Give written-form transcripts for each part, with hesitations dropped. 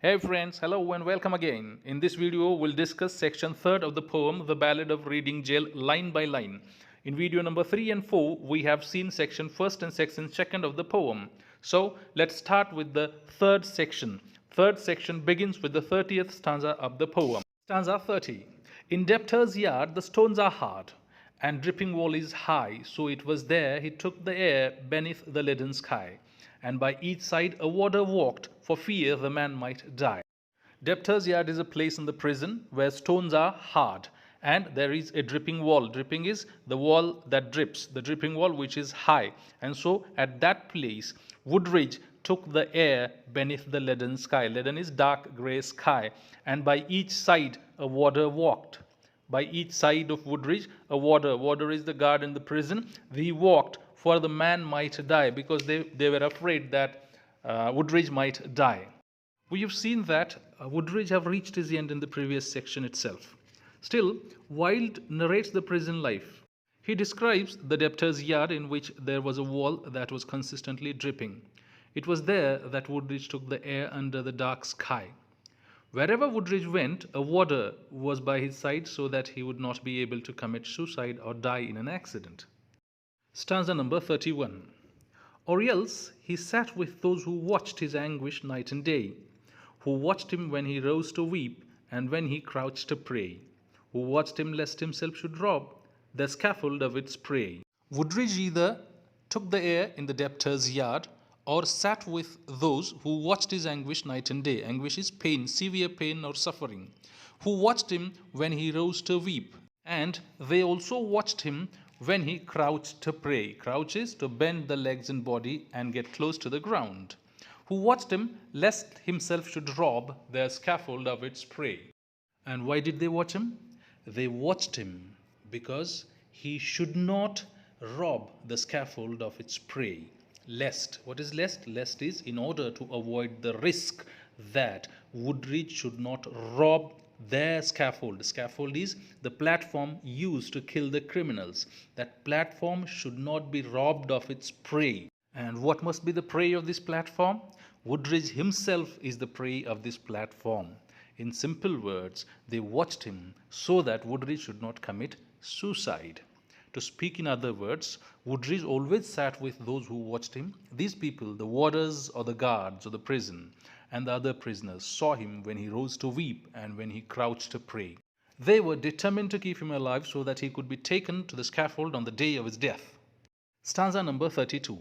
Hey friends, hello and welcome again. In this video, we'll discuss section 3rd of the poem, The Ballad of Reading Gaol, line by line. In video number 3 and 4, we have seen section 1st and section 2nd of the poem. So, let's start with the 3rd section. 3rd section begins with the 30th stanza of the poem. Stanza 30. In debtor's yard, the stones are hard, and dripping wall is high, so it was there he took the air beneath the leaden sky. And by each side a warder walked, for fear the man might die. Debtor's yard is a place in the prison where stones are hard and there is a dripping wall. Dripping is the wall that drips, the dripping wall which is high. And so at that place, Woodridge took the air beneath the leaden sky. Leaden is dark grey sky. And by each side a warder walked. By each side of Woodridge, a warder. Warder is the guard in the prison. He walked, for the man might die, because they were afraid that Woodridge might die. We have seen that Woodridge have reached his end in the previous section itself. Still, Wilde narrates the prison life. He describes the debtor's yard in which there was a wall that was consistently dripping. It was there that Woodridge took the air under the dark sky. Wherever Woodridge went, a warder was by his side so that he would not be able to commit suicide or die in an accident. Stanza number 31. Or else he sat with those who watched his anguish night and day, who watched him when he rose to weep and when he crouched to pray, who watched him lest himself should rob the scaffold of its prey. Woodridge either took the air in the debtor's yard or sat with those who watched his anguish night and day. Anguish is pain, severe pain or suffering. Who watched him when he rose to weep, and they also watched him when he crouched to pray. Crouch is to bend the legs and body and get close to the ground. Who watched him lest himself should rob their scaffold of its prey. And why did they watch him? They watched him because he should not rob the scaffold of its prey. Lest. What is lest? Lest is in order to avoid the risk that Woodridge should not rob their scaffold. Scaffold is the platform used to kill the criminals. That platform should not be robbed of its prey. And what must be the prey of this platform? Woodridge himself is the prey of this platform. In simple words, they watched him so that Woodridge should not commit suicide. To speak in other words, Woodridge always sat with those who watched him. These people, the warders or the guards of the prison, and the other prisoners, saw him when he rose to weep and when he crouched to pray. They were determined to keep him alive so that he could be taken to the scaffold on the day of his death. Stanza number 32.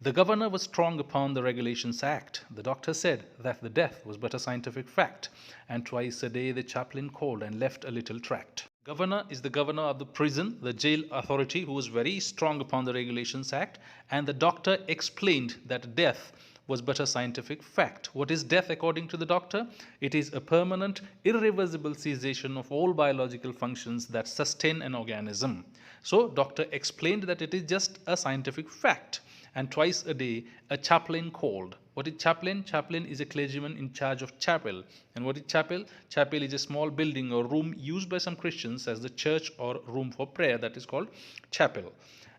The governor was strong upon the Regulations Act. The doctor said that the death was but a scientific fact, and twice a day the chaplain called and left a little tract. Governor is the governor of the prison, the jail authority, who was very strong upon the Regulations Act, and the doctor explained that death was but a scientific fact. What is death according to the doctor? It is a permanent, irreversible cessation of all biological functions that sustain an organism. So, doctor explained that it is just a scientific fact. And twice a day, a chaplain called. What is chaplain? Chaplain is a clergyman in charge of chapel. And what is chapel? Chapel is a small building or room used by some Christians as the church or room for prayer. That is called chapel.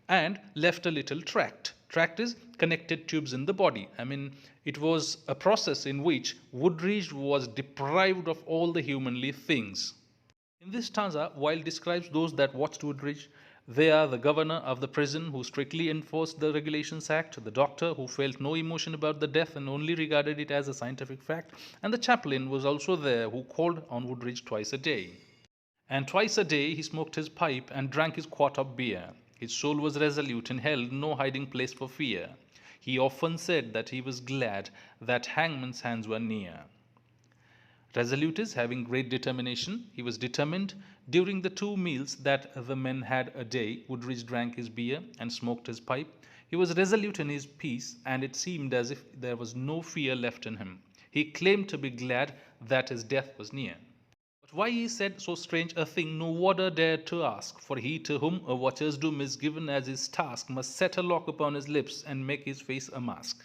And left a little tract. Tract is connected tubes in the body. It was a process in which Woodridge was deprived of all the humanly things. In this stanza, Wilde describes those that watched Woodridge. They are the governor of the prison who strictly enforced the Regulations Act, the doctor who felt no emotion about the death and only regarded it as a scientific fact, and the chaplain was also there who called on Woodridge twice a day. And twice a day he smoked his pipe and drank his quart of beer. His soul was resolute and held no hiding place for fear. He often said that he was glad that hangman's hands were near. Resolute is having great determination. He was determined. During the 2 meals that the men had a day, Woodridge drank his beer and smoked his pipe. He was resolute in his peace, and it seemed as if there was no fear left in him. He claimed to be glad that his death was near. But why he said so strange a thing no warder dared to ask, for he to whom a watcher's doom is given as his task must set a lock upon his lips and make his face a mask.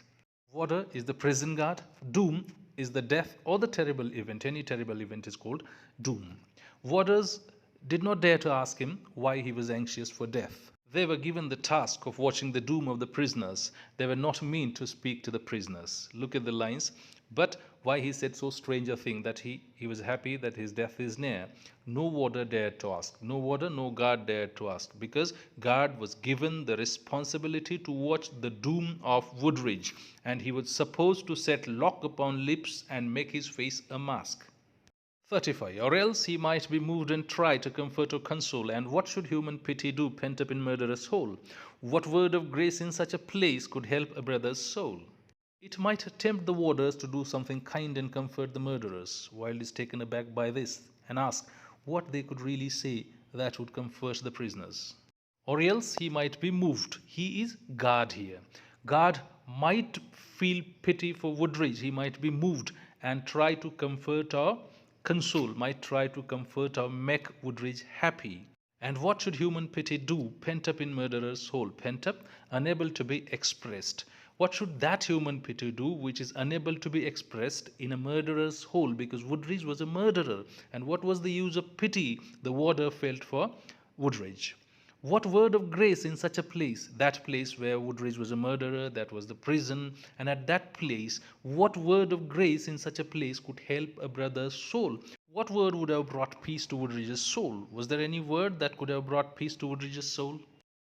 Warder is the prison guard. Doom is the death or the terrible event. Any terrible event is called doom. Warders did not dare to ask him why he was anxious for death. They were given the task of watching the doom of the prisoners. They were not meant to speak to the prisoners. Look at the lines. But why he said so strange a thing, that he was happy that his death is near? No warder dared to ask. No warder, no guard dared to ask, because guard was given the responsibility to watch the doom of Woodridge, and he was supposed to set lock upon lips and make his face a mask. 35. Or else he might be moved and try to comfort or console. And what should human pity do pent up in murderous soul? What word of grace in such a place could help a brother's soul? It might tempt the warders to do something kind and comfort the murderers. Wilde is taken aback by this and asks what they could really say that would comfort the prisoners. Or else he might be moved. He is guard here. Guard might feel pity for Woodridge. He might be moved and try to comfort or console, might try to comfort or make Woodridge happy. And what should human pity do pent up in murderer's soul? Pent up, unable to be expressed. What should that human pity do which is unable to be expressed in a murderer's soul? Because Woodridge was a murderer. And what was the use of pity the warder felt for Woodridge? What word of grace in such a place? That place where Woodridge was a murderer, that was the prison. And at that place, what word of grace in such a place could help a brother's soul? What word would have brought peace to Woodridge's soul? Was there any word that could have brought peace to Woodridge's soul?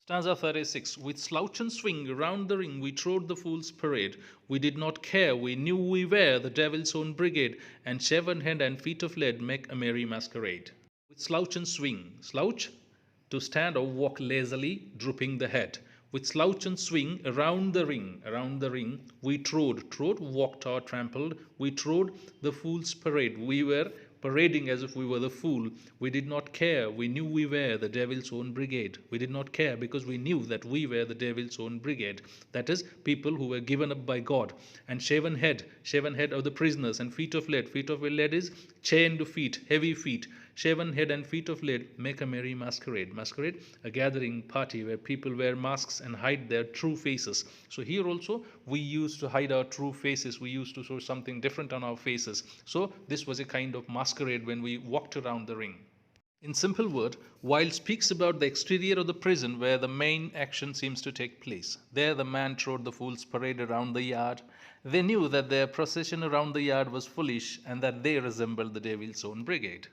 Stanza 36. With slouch and swing around the ring we trod the fool's parade. We did not care, we knew we were the devil's own brigade, and shaven head and feet of lead make a merry masquerade. With slouch and swing. Slouch, to stand or walk lazily, drooping the head. With slouch and swing around the ring, we trod, walked or trampled, we trod the fool's parade. We were parading as if we were the fool. We did not care, we knew we were the devil's own brigade. We did not care because we knew that we were the devil's own brigade. That is, people who were given up by God. And shaven head of the prisoners, and feet of lead is chained feet, heavy feet. Shaven head and feet of lead make a merry masquerade. Masquerade, a gathering party where people wear masks and hide their true faces. So here also we used to hide our true faces. We used to show something different on our faces. So this was a kind of masquerade when we walked around the ring. In simple word, Wilde speaks about the exterior of the prison where the main action seems to take place. There the man trod the fool's parade around the yard. They knew that their procession around the yard was foolish and that they resembled the devil's own brigade.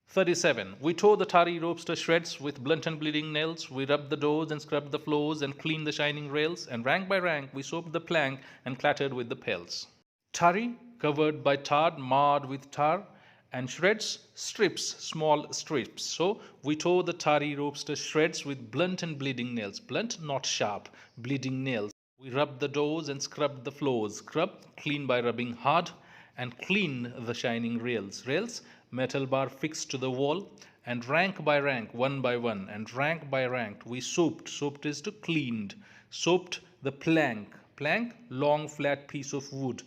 37. We tore the tarry ropes to shreds with blunt and bleeding nails. We rubbed the doors and scrubbed the floors and cleaned the shining rails. And rank by rank we soaped the plank and clattered with the pails. Tarry, covered by tar, marred with tar. And shreds, strips, small strips. So we tore the tarry ropes to shreds with blunt and bleeding nails. Blunt, not sharp, bleeding nails. We rubbed the doors and scrubbed the floors. Scrub, clean by rubbing hard, and clean the shining rails. Rails, metal bar fixed to the wall, and rank by rank, one by one, and rank by rank, we soaped. Soaped is to cleaned. Soaped the plank. Plank, long flat piece of wood.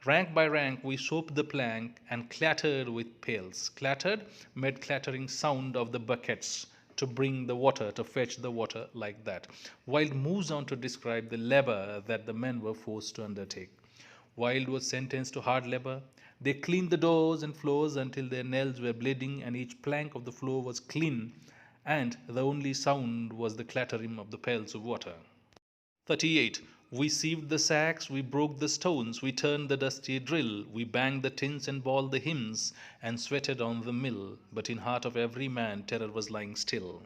Rank by rank, we soaped the plank and clattered with pails. Clattered, made clattering sound of the buckets to bring the water, to fetch the water like that. Wilde moves on to describe the labor that the men were forced to undertake. Wilde was sentenced to hard labor. They cleaned the doors and floors until their nails were bleeding and each plank of the floor was clean, and the only sound was the clattering of the pails of water. 38. We sieved the sacks, we broke the stones, we turned the dusty drill, we banged the tins and bawled the hymns, and sweated on the mill. But in heart of every man terror was lying still.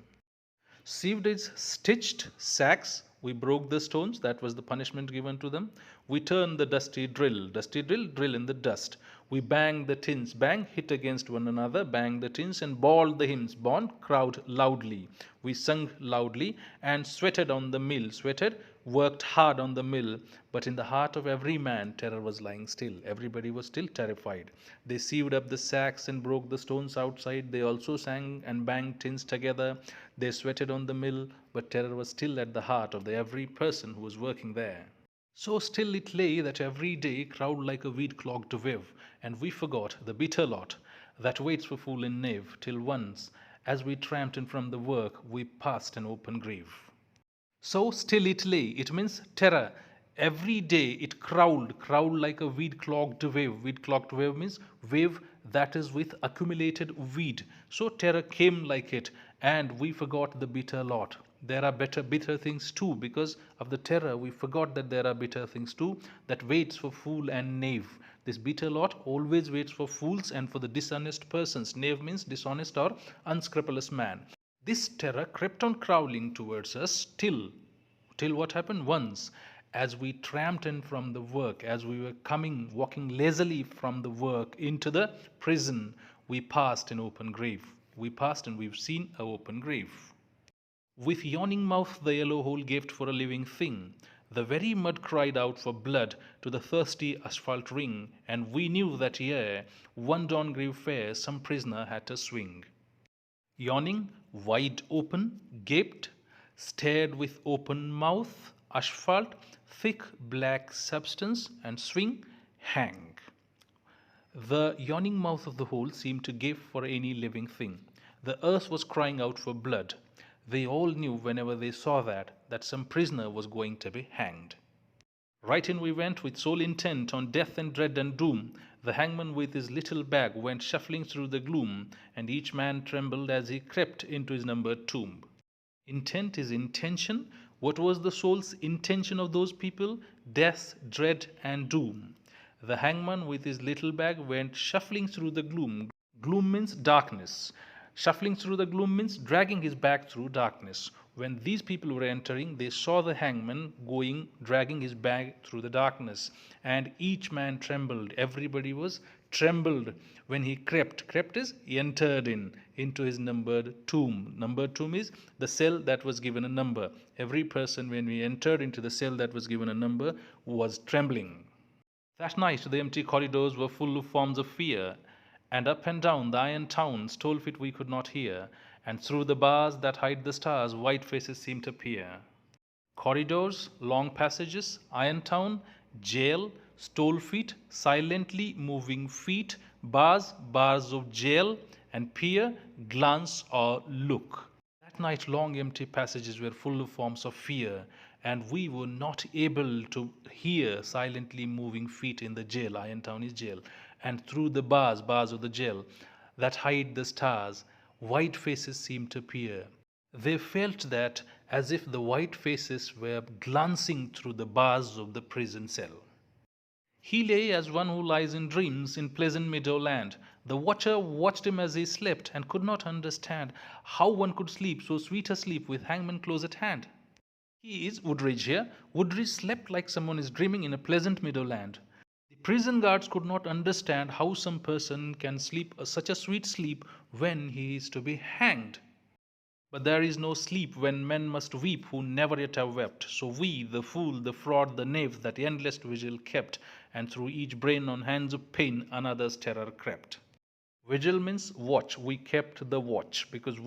Sieved is stitched sacks. We broke the stones. That was the punishment given to them. We turned the dusty drill. Dusty drill, drill in the dust. We banged the tins. Bang, hit against one another. Bang the tins and bawled the hymns. Bond, crowd loudly. We sung loudly and sweated on the mill. Sweated, worked hard on the mill. But in the heart of every man, terror was lying still. Everybody was still terrified. They sieved up the sacks and broke the stones outside. They also sang and banged tins together. They sweated on the mill, but terror was still at the heart of every person who was working there. So still it lay that every day crowd like a weed-clogged wave, and we forgot the bitter lot that waits for fool and knave, till once, as we tramped in from the work, we passed an open grave. So still it lay, it means terror. Every day it crowded like a weed-clogged wave. Weed-clogged wave means wave that is with accumulated weed. So terror came like it, and we forgot the bitter lot. There are bitter things too. Because of the terror, we forgot that there are bitter things too that waits for fool and knave. This bitter lot always waits for fools and for the dishonest persons. Knave means dishonest or unscrupulous man. This terror crept on crawling towards us till what happened once, as we tramped in from the work, as we were coming, walking lazily from the work into the prison, we passed an open grave. We passed and we've seen an open grave. With yawning mouth the yellow hole gaped for a living thing. The very mud cried out for blood to the thirsty asphalt ring, and we knew that ere one dawn grew fair, some prisoner had to swing. Yawning, wide open, gaped, stared with open mouth, asphalt, thick black substance, and swing, hang. The yawning mouth of the hole seemed to gape for any living thing. The earth was crying out for blood. They all knew whenever they saw that some prisoner was going to be hanged. Right in we went with sole intent on death and dread and doom. The hangman with his little bag went shuffling through the gloom, and each man trembled as he crept into his numbered tomb. Intent is intention. What was the soul's intention of those people? Death, dread, and doom. The hangman with his little bag went shuffling through the gloom. Gloom means darkness. Shuffling through the gloom means dragging his bag through darkness. When these people were entering, they saw the hangman dragging his bag through the darkness. And each man trembled. Everybody was trembled when he crept. Crept is entered into his numbered tomb. Numbered tomb is the cell that was given a number. Every person, when we entered into the cell that was given a number, was trembling. That night the empty corridors were full of forms of fear, and up and down the iron town stole feet we could not hear, and through the bars that hide the stars white faces seemed to peer. Corridors, long passages, iron town, jail, stole feet, silently moving feet, bars, bars of jail, and peer, glance or look. That night long empty passages were full of forms of fear, and we were not able to hear silently moving feet in the jail. Iron town is jail. And through the bars of the jail that hide the stars, white faces seemed to peer. They felt that as if the white faces were glancing through the bars of the prison cell. He lay as one who lies in dreams in pleasant meadowland. The watcher watched him as he slept and could not understand how one could sleep so sweet a sleep with hangman close at hand. He is Woodridge here. Woodridge slept like someone is dreaming in a pleasant meadowland. The prison guards could not understand how some person can sleep such a sweet sleep when he is to be hanged. But there is no sleep when men must weep who never yet have wept. So we, the fool, the fraud, the knave, that endless vigil kept, and through each brain on hands of pain another's terror crept. Vigil means watch. We kept the watch because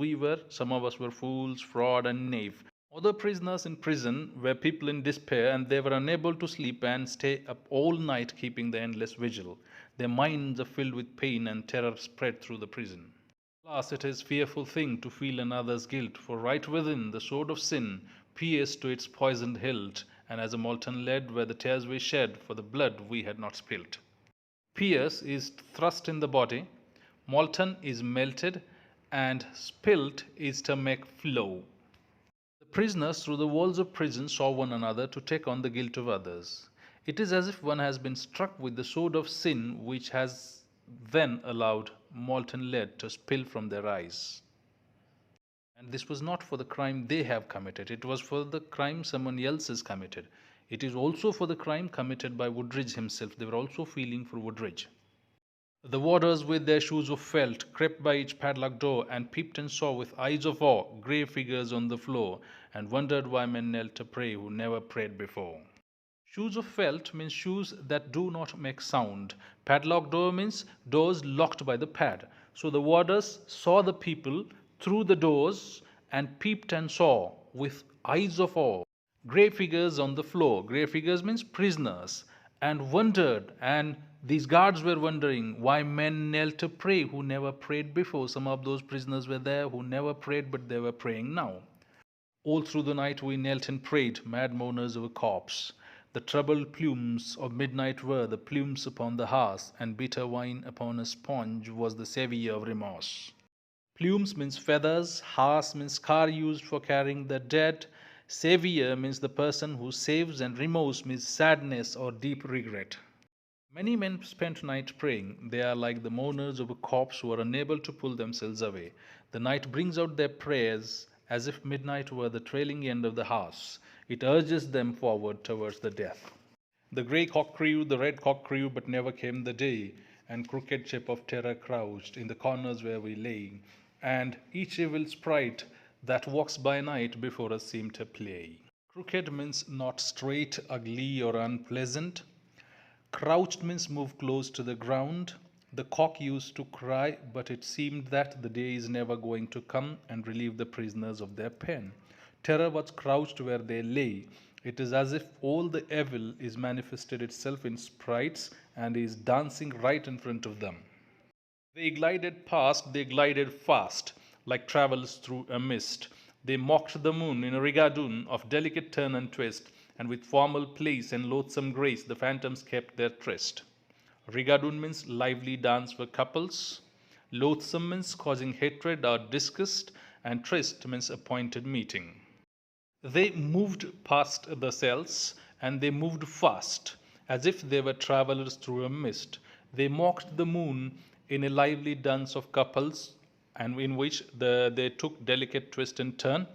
some of us were fools, fraud, and knave. Other prisoners in prison were people in despair, and they were unable to sleep and stay up all night keeping the endless vigil. Their minds are filled with pain, and terror spread through the prison. Alas, it is a fearful thing to feel another's guilt, for right within the sword of sin pierced to its poisoned hilt, and as a molten lead were the tears we shed for the blood we had not spilt. Pierce is thrust in the body, molten is melted, and spilt is to make flow. The prisoners through the walls of prison saw one another to take on the guilt of others. It is as if one has been struck with the sword of sin, which has then allowed molten lead to spill from their eyes. And this was not for the crime they have committed, it was for the crime someone else has committed. It is also for the crime committed by Woodridge himself. They were also feeling for Woodridge. The warders with their shoes of felt crept by each padlocked door and peeped and saw with eyes of awe grey figures on the floor, and wondered why men knelt to pray who never prayed before. Shoes of felt means shoes that do not make sound. Padlocked door means doors locked by the pad. So the warders saw the people through the doors and peeped and saw with eyes of awe grey figures on the floor. Grey figures means prisoners, and wondered, and these guards were wondering why men knelt to pray who never prayed before. Some of those prisoners were there who never prayed, but they were praying now. All through the night we knelt and prayed, mad mourners of a corpse. The troubled plumes of midnight were the plumes upon the hearth, and bitter wine upon a sponge was the savour of remorse. Plumes means feathers, hearth means car used for carrying the dead, savour means the person who saves, and remorse means sadness or deep regret. Many men spent night praying. They are like the mourners of a corpse who are unable to pull themselves away. The night brings out their prayers as if midnight were the trailing end of the house. It urges them forward towards the death. The grey cock crew, the red cock crew, but never came the day, and crooked ship of terror crouched in the corners where we lay, and each evil sprite that walks by night before us seemed to play. Crooked means not straight, ugly, or unpleasant. Crouched means move close to the ground. The cock used to cry, but it seemed that the day is never going to come and relieve the prisoners of their pen. Terror was crouched where they lay. It is as if all the evil is manifested itself in sprites and is dancing right in front of them. They glided past, they glided fast, like travellers through a mist. They mocked the moon in a rigadoon of delicate turn and twist, and with formal place and loathsome grace the phantoms kept their tryst. Rigadoon means lively dance for couples, loathsome means causing hatred or disgust, and tryst means appointed meeting. They moved past the cells, and they moved fast, as if they were travellers through a mist. They mocked the moon in a lively dance of couples, and in which they took delicate twist and turn,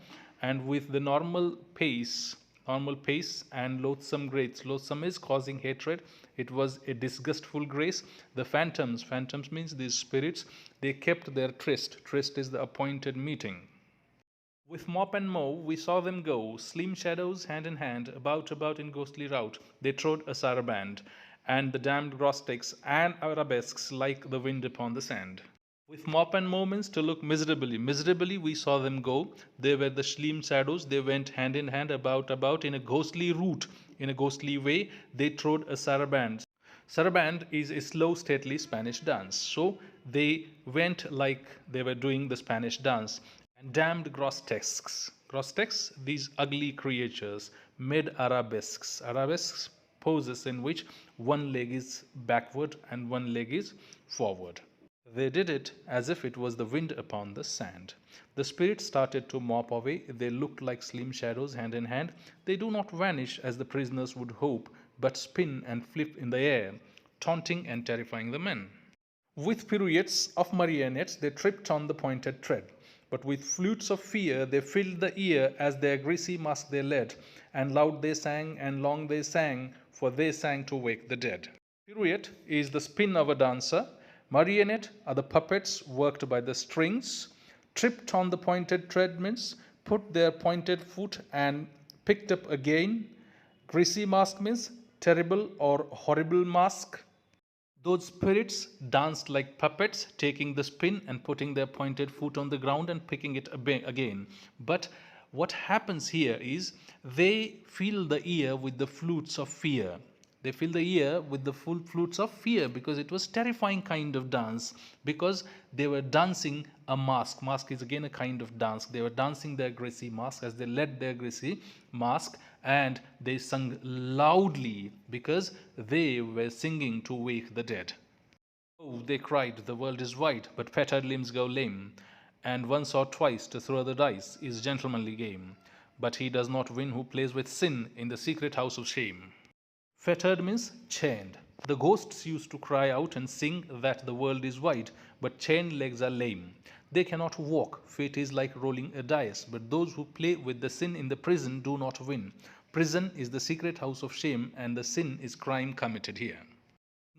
and with the normal pace and loathsome grace. Loathsome is causing hatred. It was a disgustful grace. The phantoms means these spirits, they kept their tryst. Tryst is the appointed meeting. With mop and mow we saw them go, slim shadows hand in hand, about in ghostly rout. They trod a saraband, and the damned grosticks and arabesques like the wind upon the sand. With mop and moments to look miserably we saw them go. They were the slim shadows, they went hand in hand about in a ghostly route, in a ghostly way. They trod a saraband. Saraband is a slow, stately Spanish dance. So they went like they were doing the Spanish dance. And damned grotesques, these ugly creatures, made arabesques. Arabesques poses in which one leg is backward and one leg is forward. They did it as if it was the wind upon the sand. The spirits started to mop away. They looked like slim shadows hand in hand. They do not vanish as the prisoners would hope, but spin and flip in the air, taunting and terrifying the men. With pirouettes of marionettes they tripped on the pointed tread, but with flutes of fear they filled the ear as their greasy mask they led, and loud they sang and long they sang, for they sang to wake the dead. Pirouette is the spin of a dancer. Marionette are the puppets worked by the strings. Tripped on the pointed tread means put their pointed foot and picked up again. Greasy mask means terrible or horrible mask. Those spirits danced like puppets, taking the spin and putting their pointed foot on the ground and picking it again. But what happens here is they fill the ear with the flutes of fear. They fill the ear with the full flutes of fear, because it was terrifying kind of dance, because they were dancing a mask. Mask is again a kind of dance. They were dancing their greasy mask as they led their greasy mask, and they sung loudly because they were singing to wake the dead. Oh, they cried, the world is wide, but fettered limbs go lame, and once or twice to throw the dice is gentlemanly game, but he does not win who plays with sin in the secret house of shame. Fettered means chained. The ghosts used to cry out and sing that the world is wide, but chained legs are lame. They cannot walk. Fate is like rolling a dice, but those who play with the sin in the prison do not win. Prison is the secret house of shame, and the sin is crime committed here.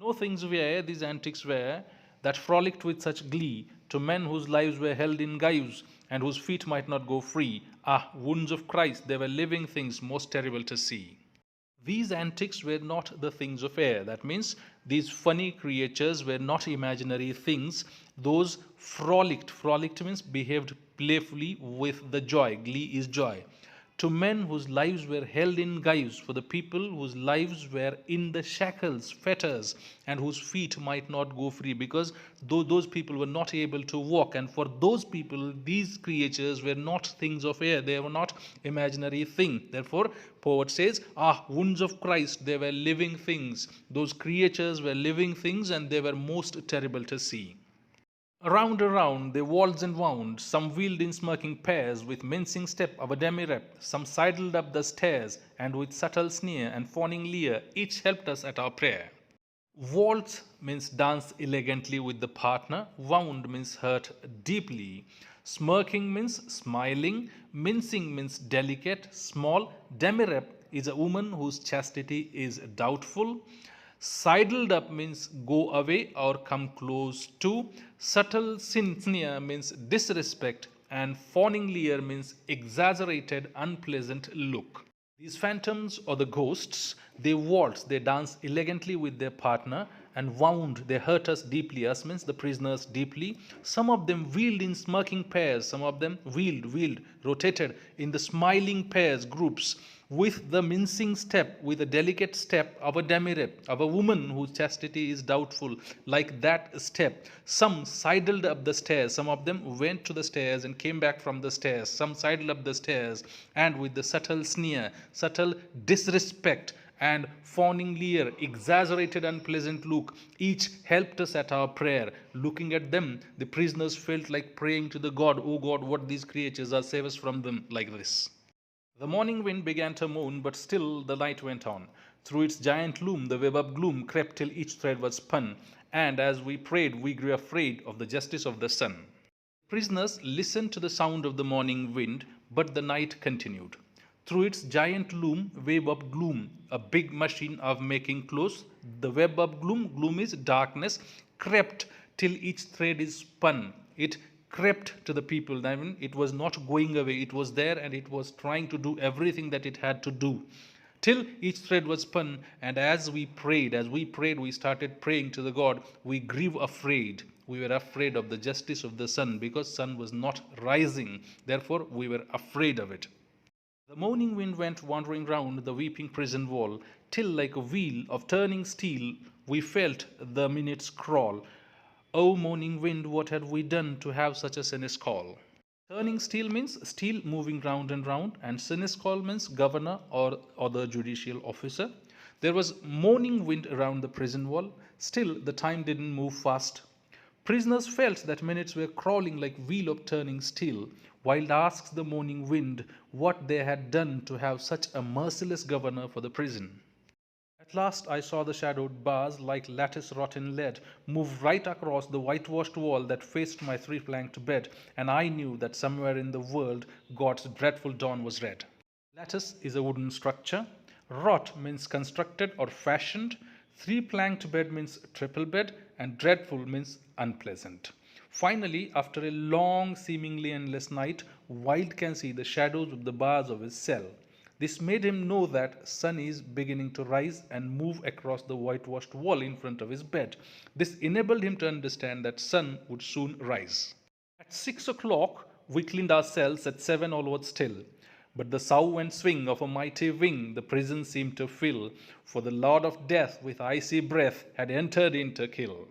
No things were, these antics were, that frolicked with such glee to men whose lives were held in gyves and whose feet might not go free. Ah, wounds of Christ, they were living things most terrible to see. These antics were not the things of air. That means these funny creatures were not imaginary things. Those frolicked. Frolicked means behaved playfully with the joy. Glee is joy. To men whose lives were held in gyves, for the people whose lives were in the shackles, fetters, and whose feet might not go free, because those people were not able to walk, and for those people these creatures were not things of air, they were not imaginary thing. Therefore poet says, ah, wounds of Christ, they were living things. Those creatures were living things, and they were most terrible to see. Around they waltzed and wound, some wheeled in smirking pairs, with mincing step of a demi-rep, some sidled up the stairs, and with subtle sneer and fawning leer, each helped us at our prayer. Waltz means dance elegantly with the partner. Wound means hurt deeply. Smirking means smiling. Mincing means delicate, small. Demirep is a woman whose chastity is doubtful. Sidled up means go away or come close to. Subtle sneer means disrespect. And fawning leer means exaggerated, unpleasant look. These phantoms or the ghosts, they waltz, they dance elegantly with their partner, and wound, they hurt us deeply. Us means the prisoners deeply. Some of them wheeled in smirking pairs, some of them wheeled, rotated in the smiling pairs, groups, with the mincing step, with a delicate step of a demirep, of a woman whose chastity is doubtful, like that step. Some sidled up the stairs, some of them went to the stairs and came back from the stairs, some sidled up the stairs, and with the subtle sneer, subtle disrespect, and fawning leer, exaggerated unpleasant look, each helped us at our prayer. Looking at them, the prisoners felt like praying to the God, "Oh God, what these creatures are, save us from them," like this. The morning wind began to moan, but still the night went on. Through its giant loom, the web of gloom crept till each thread was spun, and as we prayed, we grew afraid of the justice of the sun. Prisoners listened to the sound of the morning wind, but the night continued. Through its giant loom, web of gloom, a big machine of making clothes, the web of gloom is darkness, crept till each thread is spun. It crept to the people. I mean, it was not going away. It was there and it was trying to do everything that it had to do. Till each thread was spun, and as we prayed, we started praying to the God. We grew afraid. We were afraid of the justice of the sun, because sun was not rising. Therefore, we were afraid of it. The moaning wind went wandering round the weeping prison wall, till like a wheel of turning steel, we felt the minutes crawl. O moaning wind, what had we done to have such a seneschal? Turning steel means steel moving round and round, and seneschal means governor or other judicial officer. There was moaning wind around the prison wall. Still, the time didn't move fast. Prisoners felt that minutes were crawling like wheel of turning steel. Wild asked the moaning wind what they had done to have such a merciless governor for the prison. At last I saw the shadowed bars, like lattice wrought in lead, move right across the whitewashed wall that faced my three-planked bed, and I knew that somewhere in the world God's dreadful dawn was red. Lattice is a wooden structure. Wrought means constructed or fashioned. Three-planked bed means triple bed, and dreadful means unpleasant. Finally, after a long, seemingly endless night, Wild can see the shadows of the bars of his cell. This made him know that sun is beginning to rise and move across the whitewashed wall in front of his bed. This enabled him to understand that sun would soon rise. At 6 o'clock, we cleaned our cells. At 7 all was still. But the sough and swing of a mighty wing the prison seemed to fill, for the Lord of Death with icy breath had entered in to kill.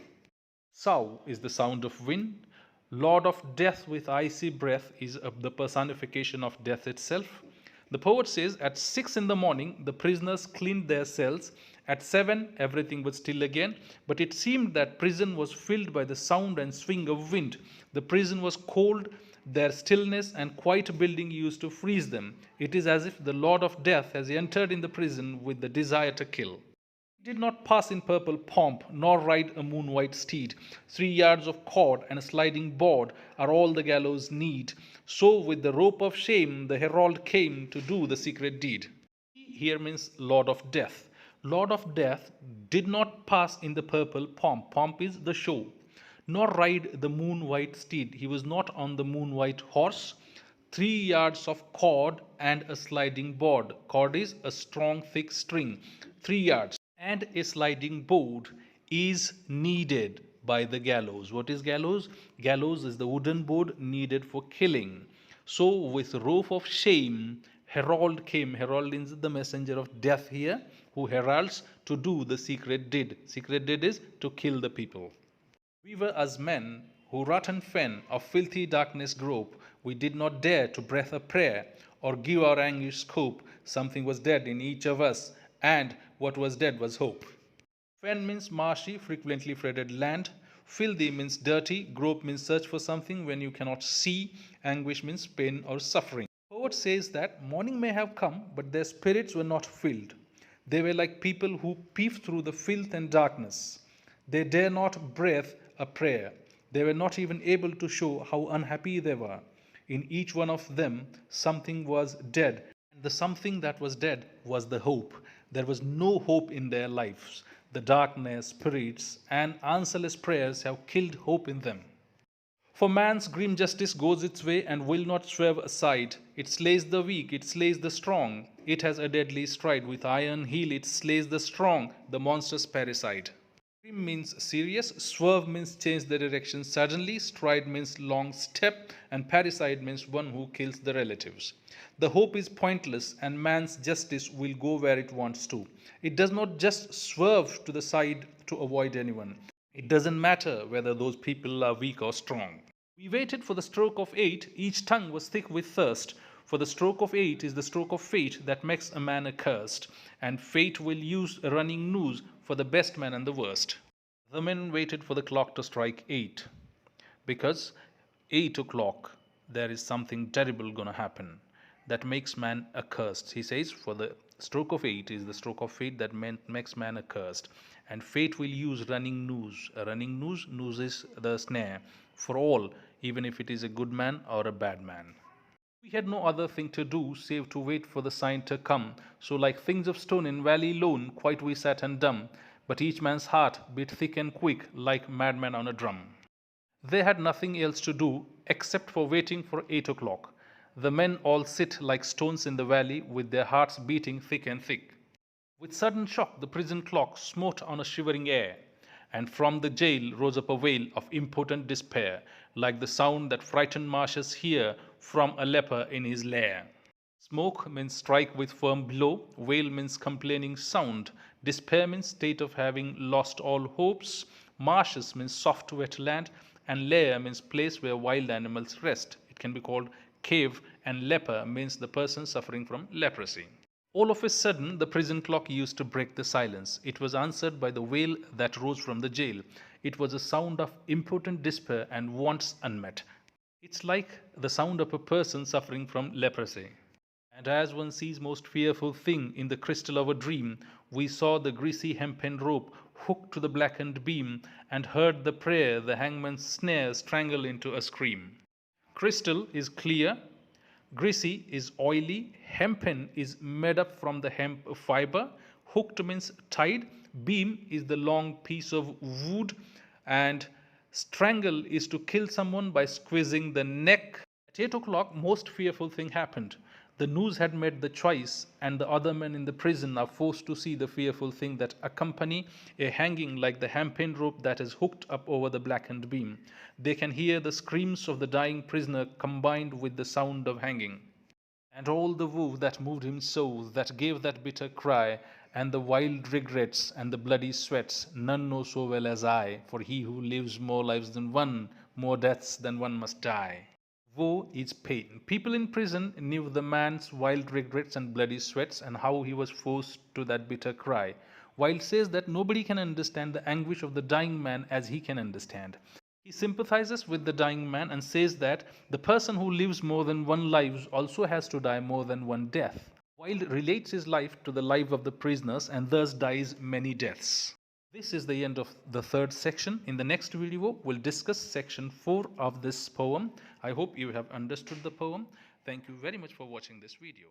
Sough is the sound of wind. Lord of Death with icy breath is the personification of death itself. The poet says at 6 in the morning the prisoners cleaned their cells. At 7 everything was still again, but it seemed that prison was filled by the sound and swing of wind. The prison was cold, their stillness and quiet building used to freeze them. It is as if the Lord of Death has entered in the prison with the desire to kill. He did not pass in purple pomp, nor ride a moon-white steed. 3 yards of cord and a sliding board are all the gallows need. So with the rope of shame the herald came to do the secret deed. He here means Lord of Death. Lord of Death did not pass in the purple pomp. Pomp is the show. Nor ride the moon-white steed. He was not on the moon-white horse. 3 yards of cord and a sliding board. Cord is a strong, thick string. 3 yards and a sliding board is needed by the gallows. What is gallows? Gallows is the wooden board needed for killing. So with rope of shame, herald came. Herald is the messenger of death here, who heralds to do the secret deed. Secret deed is to kill the people. We were as men who rotten fen of filthy darkness grope. We did not dare to breath a prayer or give our anguish scope. Something was dead in each of us, and what was dead was hope. Fen means marshy, frequently flooded land. Filthy means dirty. Grope means search for something when you cannot see. Anguish means pain or suffering. The poet says that morning may have come, but their spirits were not filled. They were like people who peep through the filth and darkness. They dare not breathe a prayer. They were not even able to show how unhappy they were. In each one of them, something was dead. And the something that was dead was the hope. There was no hope in their lives. The darkness, spirits, and answerless prayers have killed hope in them. For man's grim justice goes its way and will not swerve aside. It slays the weak, it slays the strong. It has a deadly stride. With iron heel it slays the strong, the monstrous parricide. Grim means serious, swerve means change the direction suddenly, stride means long step, and parricide means one who kills the relatives. The hope is pointless, and man's justice will go where it wants to. It does not just swerve to the side to avoid anyone. It doesn't matter whether those people are weak or strong. We waited for the stroke of 8, each tongue was thick with thirst. For the stroke of 8 is the stroke of fate that makes a man accursed, and fate will use a running noose for the best man and the worst. The men waited for the clock to strike 8, because 8 o'clock there is something terrible gonna happen that makes man accursed. He says, for the stroke of 8 is the stroke of fate that makes man accursed, and fate will use running noose. A running noose is the snare for all, even if it is a good man or a bad man. We had no other thing to do save to wait for the sign to come. So like things of stone in valley lone, quite we sat and dumb. But each man's heart beat thick and quick, like madman on a drum. They had nothing else to do except for waiting for 8 o'clock. The men all sit like stones in the valley, with their hearts beating thick and thick. With sudden shock the prison clock smote on a shivering air, and from the jail rose up a wail of impotent despair, like the sound that frightened marshes hear from a leper in his lair. Smoke means strike with firm blow, wail means complaining sound, despair means state of having lost all hopes, marshes means soft wet land, and lair means place where wild animals rest. It can be called cave, and leper means the person suffering from leprosy. All of a sudden, the prison clock used to break the silence. It was answered by the wail that rose from the jail. It was a sound of impotent despair and wants unmet. It's like the sound of a person suffering from leprosy. And as one sees most fearful thing in the crystal of a dream, we saw the greasy hempen rope hooked to the blackened beam, and heard the prayer the hangman's snare strangle into a scream. Crystal is clear, greasy is oily, hempen is made up from the hemp fiber, hooked means tied, beam is the long piece of wood, and strangle is to kill someone by squeezing the neck. At 8 o'clock, most fearful thing happened. The noose had made the choice, and the other men in the prison are forced to see the fearful thing that accompany a hanging like the hempen rope that is hooked up over the blackened beam. They can hear the screams of the dying prisoner combined with the sound of hanging. And all the woe that moved him so, that gave that bitter cry, and the wild regrets and the bloody sweats, none know so well as I, for he who lives more lives than one, more deaths than one must die. Woe is pain. People in prison knew the man's wild regrets and bloody sweats, and how he was forced to that bitter cry. Wilde says that nobody can understand the anguish of the dying man as he can understand. He sympathizes with the dying man and says that the person who lives more than one life also has to die more than one death. Wilde relates his life to the life of the prisoners and thus dies many deaths. This is the end of the third section. In the next video, we'll discuss section 4 of this poem. I hope you have understood the poem. Thank you very much for watching this video.